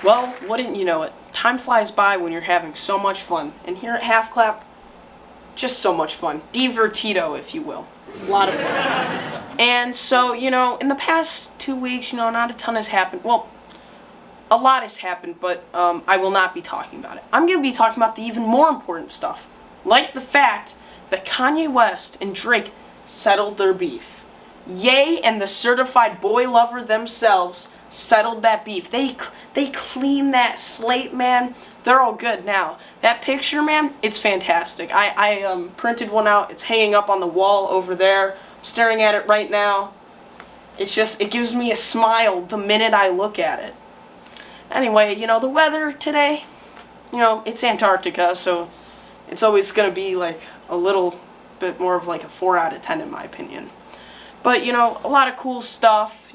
Well, wouldn't you know it? Time flies by when you're having so much fun. And here at Half Clap, just so much fun. Divertido, if you will. A lot of fun. And so, in the past 2 weeks, not a ton has happened. Well, a lot has happened, but I will not be talking about it. I'm going to be talking about the even more important stuff. Like the fact that Kanye West and Drake settled their beef. Ye and the certified boy lover themselves settled that beef. They cleaned that slate, man. They're all good now. That picture, man, it's fantastic. I printed one out. It's hanging up on the wall over there. I'm staring at it right now. It gives me a smile the minute I look at it. Anyway, the weather today, it's Antarctica, so it's always going to be like a little bit more of like a 4 out of 10 in my opinion. But, a lot of cool stuff,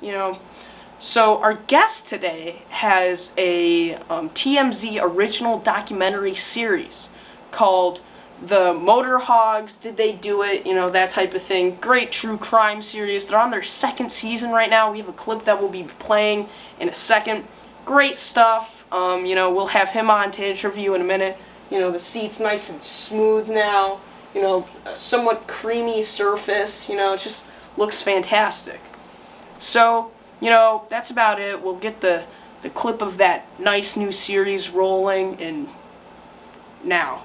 So our guest today has a TMZ original documentary series called The Motor Hogs, Did They Do It? That type of thing. Great true crime series. They're on their 2nd season right now. We have a clip that we'll be playing in a second. Great stuff. We'll have him on to interview in a minute. The seat's nice and smooth now. Somewhat creamy surface. It just looks fantastic. So, that's about it. We'll get the clip of that nice new series rolling and now.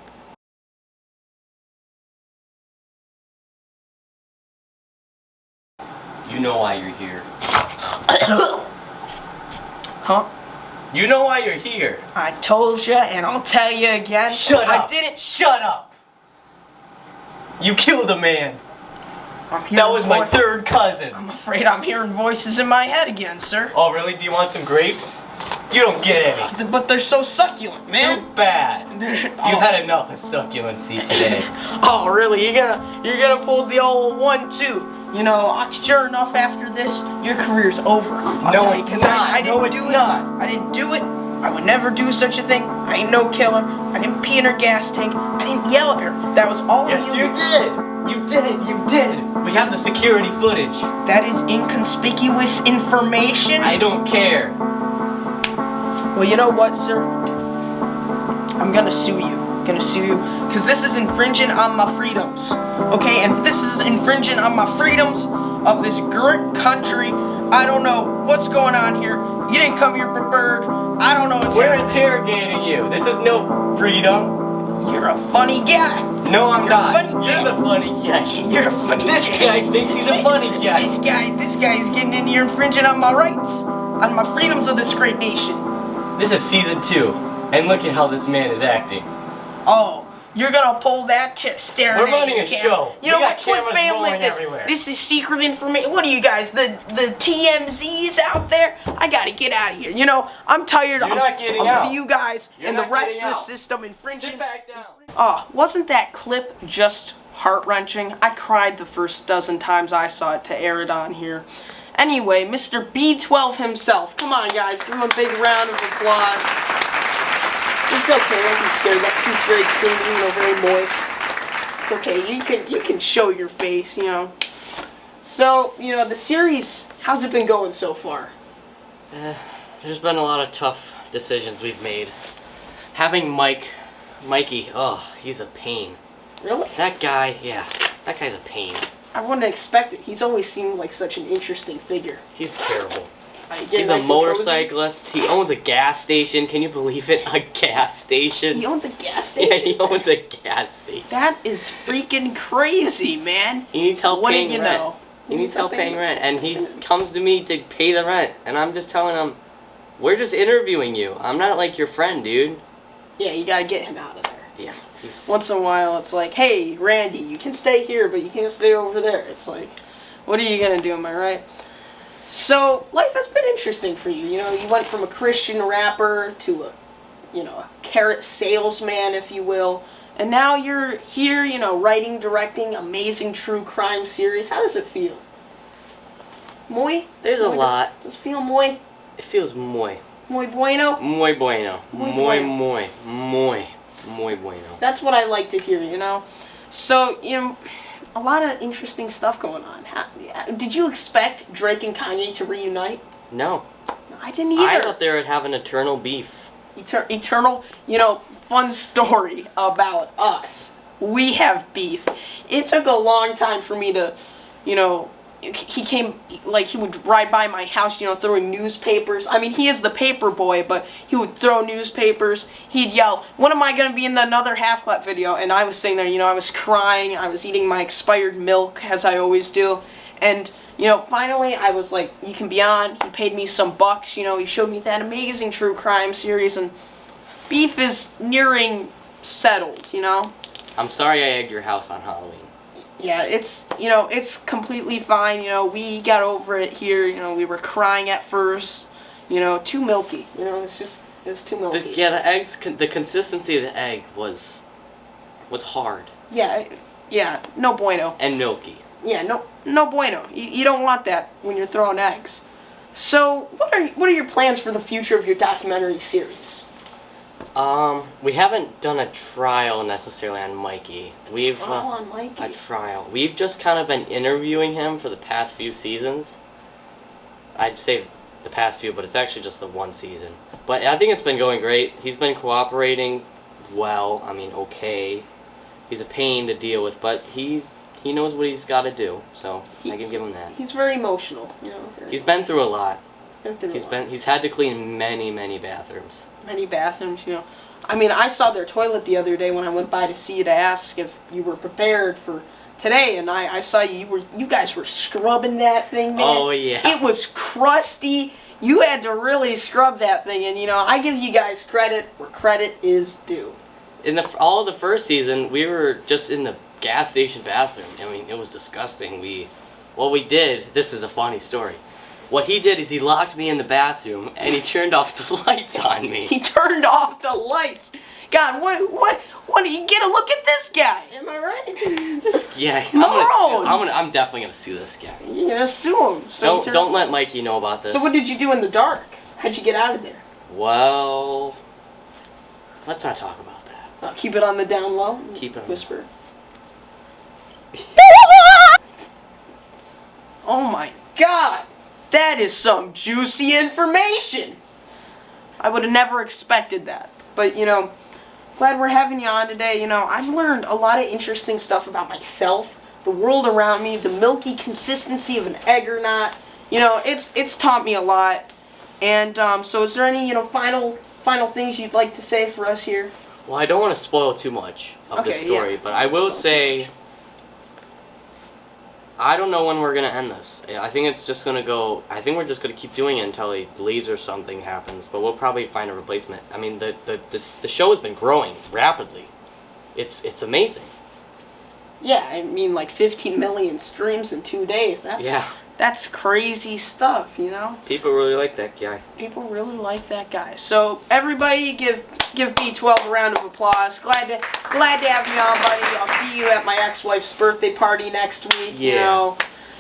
You know why you're here. Huh? You know why you're here. I told you, and I'll tell you again. Shut up. I didn't. Shut up. You killed a man. That was my 3rd cousin. I'm afraid I'm hearing voices in my head again, sir. Oh, really? Do you want some grapes? You don't get any. But they're so succulent, man. Too bad. You've had enough of succulency today. Oh, really? You're gonna pull the old 1-2. Sure enough, after this, your career's over. I'll tell you, because I didn't do it. I didn't do it. I would never do such a thing. I ain't no killer. I didn't pee in her gas tank. I didn't yell at her. That was all. Yes, you did. You did. We have the security footage. That is inconspicuous information. I don't care. Well, you know what, sir? I'm gonna sue you. Because this is infringing on my freedoms. Okay, and if this is infringing on my freedoms of this great country, I don't know what's going on here. You didn't come here prepared. I don't know what's happening. We're interrogating you. This is no freedom. You're a funny guy. No, I'm not. You're the funny guy. You're a funny guy. This guy thinks he's a funny guy. This guy is getting in here infringing on my rights, on my freedoms of this great nation. This is season 2, and look at how this man is acting. Oh, you're gonna pull that staring We're at running your a camera. show. You know what? Quit Family, this is secret information. What are you guys, the TMZs out there? I gotta get out of here. I'm tired of you guys and the rest of the system infringing. Sit back down. Oh, wasn't that clip just heart-wrenching? I cried the first dozen times I saw it to air it on here. Anyway, Mr. B12 himself. Come on, guys. Give him a big round of applause. It's okay, don't be scared. That suit's very clean, very moist. It's okay, you can show your face, So, the series, how's it been going so far? There's been a lot of tough decisions we've made. Having Mikey, oh, he's a pain. Really? That guy, yeah, that guy's a pain. I wouldn't expect it. He's always seemed like such an interesting figure. He's terrible. He's a motorcyclist. He owns a gas station. Can you believe it? A gas station. He owns a gas station? Yeah, he owns a gas station. That is freaking crazy, man. He needs help paying rent. What do you know? He needs help paying rent. And he comes to me to pay the rent. And I'm just telling him, we're just interviewing you. I'm not like your friend, dude. Yeah, you gotta get him out of there. Yeah. Once in a while, it's like, hey, Randy, you can stay here, but you can't stay over there. It's like, what are you gonna do, am I right? So, life has been interesting for you. You went from a Christian rapper to a carrot salesman, if you will. And now you're here, writing, directing amazing true crime series. How does it feel? Muy? There's a lot. Does it feel muy? It feels muy. Muy bueno? Muy bueno. Muy bueno. That's what I like to hear, So, a lot of interesting stuff going on. Did you expect Drake and Kanye to reunite? No. I didn't either. I thought they would have an eternal beef. eternal, fun story about us. We have beef. It took a long time for me to, he came, like, he would ride by my house, throwing newspapers. I mean, he is the paper boy, but he would throw newspapers. He'd yell, "When am I going to be in another Half Clap video?" And I was sitting there, I was crying. I was eating my expired milk, as I always do. And, finally, I was like, "You can be on." He paid me some bucks, he showed me that amazing true crime series, and beef is nearing settled, I'm sorry I egged your house on Halloween. Yeah, it's completely fine, we got over it here, we were crying at first, too milky, it was too milky. The eggs, the consistency of the egg was hard. Yeah, no bueno. And milky. Yeah, no bueno. You don't want that when you're throwing eggs. So, what are your plans for the future of your documentary series? We haven't done a trial necessarily on Mikey. We've Trial on Mikey? A trial. We've just kind of been interviewing him for the past few seasons. I'd say the past few, but it's actually just the one season. But I think it's been going great. He's been cooperating well. I mean, okay. He's a pain to deal with, but he knows what he's got to do. So I can give him that. He's very emotional. He's been through a lot. He's He's had to clean many bathrooms. Many bathrooms, I mean, I saw their toilet the other day when I went by to see you to ask if you were prepared for today, and I saw you guys were scrubbing that thing, man. Oh, yeah. It was crusty. You had to really scrub that thing, and I give you guys credit where credit is due. In all of the first season, we were just in the gas station bathroom. I mean, it was disgusting. What we did, this is a funny story. What he did is he locked me in the bathroom and he turned off the lights on me. He turned off the lights. God, what? Do you get a look at this guy? Am I right? Yeah, I'm definitely gonna sue this guy. You're gonna sue him. So don't let Mikey know about this. So what did you do in the dark? How'd you get out of there? Well, let's not talk about that. Keep it on the down low. Keep it on whisper. Oh my God. That is some juicy information. I would have never expected that. But, glad we're having you on today. I've learned a lot of interesting stuff about myself, the world around me, the milky consistency of an egg or not. It's taught me a lot. And so is there any, final things you'd like to say for us here? Well, I don't want to spoil too much of the story, yeah. but I will say I don't know when we're gonna end this. I think it's just gonna go. I think we're just gonna keep doing it until he leaves or something happens. But we'll probably find a replacement. I mean, the show has been growing rapidly. It's amazing. Yeah, I mean, like 15 million streams in 2 days. That's crazy stuff, People really like that guy. People really like that guy. So everybody, give B12 a round of applause. Glad to have you on, buddy. I'll see you at my ex-wife's birthday party next week. Yeah.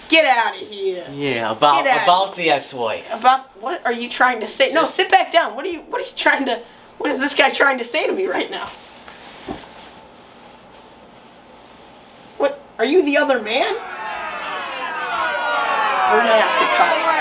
Get out of here. Yeah, about the ex-wife. About what are you trying to say? No, sit back down. What is this guy trying to say to me right now? What? Are you the other man? We're gonna have to cut.